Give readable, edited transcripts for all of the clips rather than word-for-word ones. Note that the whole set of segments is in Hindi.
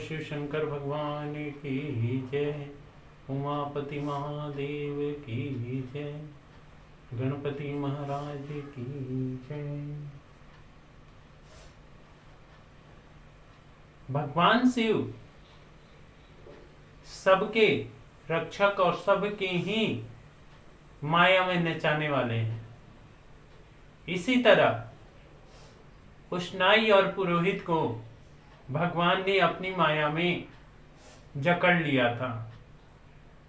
शिव शंकर भगवान की जय। उमापति महादेव की जय। गणपति महाराज की जय। भगवान शिव सबके रक्षक और सबके ही माया में नचाने वाले हैं। इसी तरह उस नाई और पुरोहित को भगवान ने अपनी माया में जकड़ लिया था।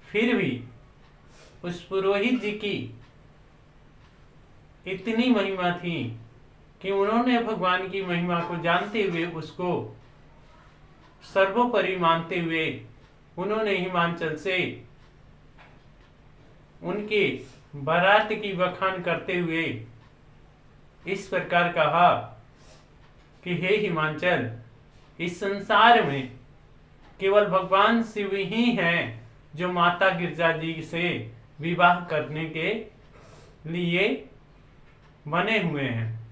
फिर भी उस पुरोहित जी की इतनी महिमा थी कि उन्होंने भगवान की महिमा को जानते हुए, उसको सर्वोपरि मानते हुए, उन्होंने हिमांचल से उनके बारात की बखान करते हुए इस प्रकार कहा कि हे हिमांचल, इस संसार में केवल भगवान शिव ही हैं जो माता गिरजा जी से विवाह करने के लिए बने हुए हैं।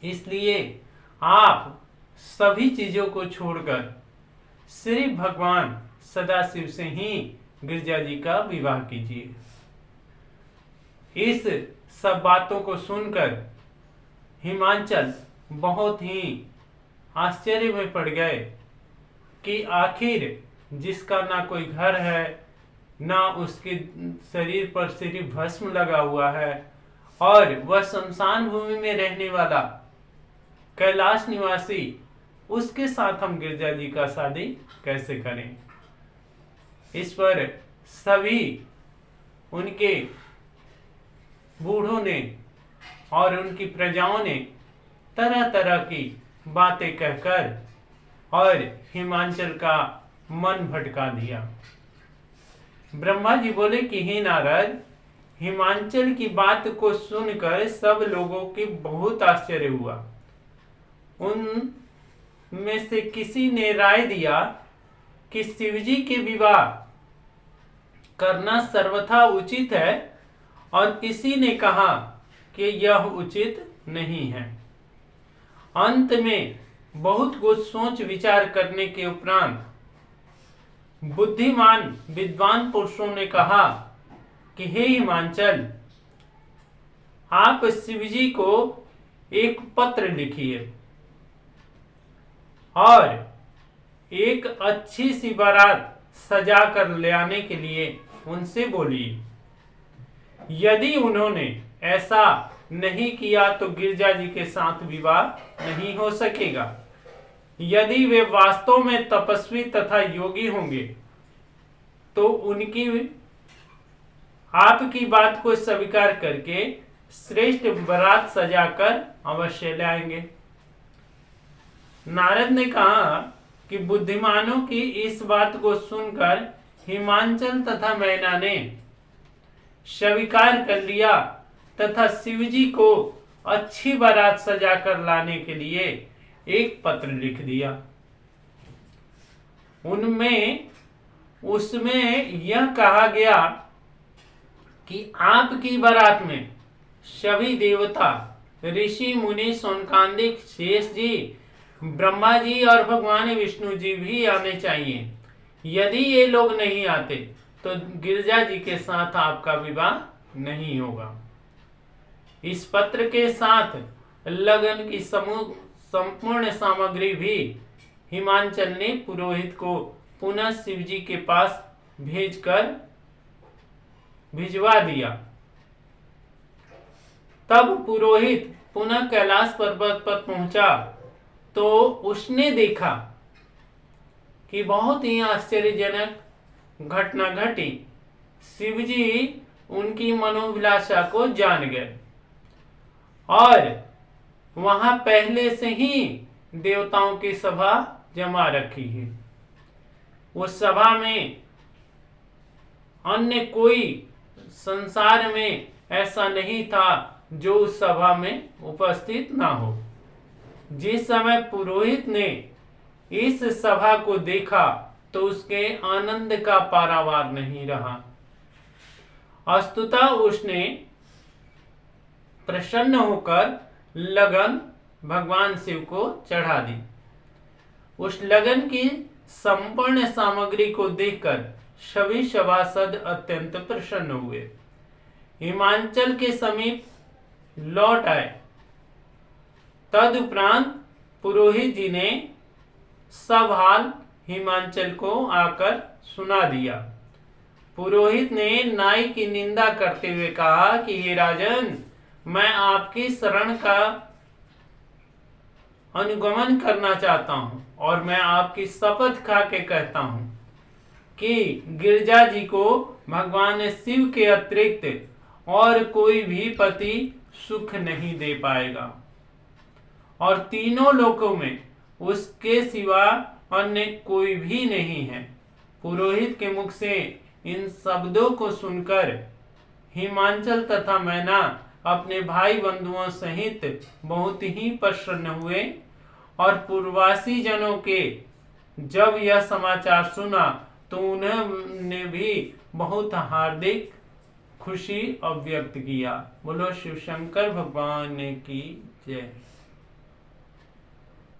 इसलिए आप सभी चीजों को छोड़कर सिर्फ भगवान सदाशिव से ही गिरजा जी का विवाह कीजिए। इस सब बातों को सुनकर हिमांचल बहुत ही आश्चर्य में पड़ गए कि आखिर जिसका ना कोई घर है, ना उसके शरीर पर सिर्फ भस्म लगा हुआ है, और वह शमशान भूमि में रहने वाला कैलाश निवासी, उसके साथ हम गिरजा जी का शादी कैसे करें। इस पर सभी उनके बूढ़ों ने और उनकी प्रजाओं ने तरह तरह की बातें कहकर और हिमांचल का मन भटका दिया। ब्रह्मा जी बोले कि हे नारद, हिमांचल की बात को सुनकर सब लोगों की बहुत आश्चर्य हुआ। उन में से किसी ने राय दिया कि शिवजी के विवाह करना सर्वथा उचित है, और किसी ने कहा कि यह उचित नहीं है। अंत में बहुत कुछ सोच विचार करने के उपरांत बुद्धिमान विद्वान पुरुषों ने कहा कि हे हिमांचल, आप शिवजी को एक पत्र लिखिए और एक अच्छी सी बारात सजा कर ले आने के लिए उनसे बोलिए। यदि उन्होंने ऐसा नहीं किया तो गिरजा जी के साथ विवाह नहीं हो सकेगा। यदि वे वास्तव में तपस्वी तथा योगी होंगे तो उनकी आपकी बात को स्वीकार करके श्रेष्ठ बारात सजाकर अवश्य लाएंगे। नारद ने कहा कि बुद्धिमानों की इस बात को सुनकर हिमांचल तथा मैना ने स्वीकार कर लिया तथा शिवजी को अच्छी बारात सजाकर लाने के लिए एक पत्र लिख दिया। उसमें यह कहा गया कि आपकी बारात में सभी देवता, ऋषि मुनि, सौनकादिक, शेष जी, ब्रह्मा जी और भगवान विष्णु जी भी आने चाहिए। यदि ये लोग नहीं आते तो गिरजा जी के साथ आपका विवाह नहीं होगा। इस पत्र के साथ लगन की संपूर्ण सामग्री भी हिमांचल ने पुरोहित को पुनः शिवजी के पास भिजवा दिया। तब पुरोहित पुनः कैलाश पर्वत पर पहुंचा तो उसने देखा कि बहुत ही आश्चर्यजनक घटना घटी। शिवजी उनकी मनोभिलाषा को जान गए और वहां पहले से ही देवताओं की सभा जमा रखी है। उस सभा में अन्य कोई संसार में ऐसा नहीं था जो उस सभा में उपस्थित ना हो। जिस समय पुरोहित ने इस सभा को देखा तो उसके आनंद का पारावार नहीं रहा। अस्तुतः उसने प्रसन्न होकर लगन भगवान शिव को चढ़ा दी। उस लगन की संपूर्ण सामग्री को देखकर सभी सभासद अत्यंत प्रसन्न हुए। हिमाचल के समीप लौट आए। तदुपरांत पुरोहित जी ने सब हाल हिमाचल को आकर सुना दिया। पुरोहित ने नाई की निंदा करते हुए कहा कि हे राजन, मैं आपकी शरण का अनुगमन करना चाहता हूं और मैं आपकी शपथ खा के कहता हूं कि गिरजा जी को भगवान शिव के अतिरिक्त और कोई भी पति सुख नहीं दे पाएगा और तीनों लोकों में उसके सिवा अन्य कोई भी नहीं है। पुरोहित के मुख से इन शब्दों को सुनकर हिमाचल तथा मैना अपने भाई बंधुओं सहित बहुत ही प्रसन्न हुए और पूर्ववासी जनों के जब यह समाचार सुना तो उन्होंने भी बहुत हार्दिक खुशी अभिव्यक्त किया। बोलो शिव शंकर भगवान की जय।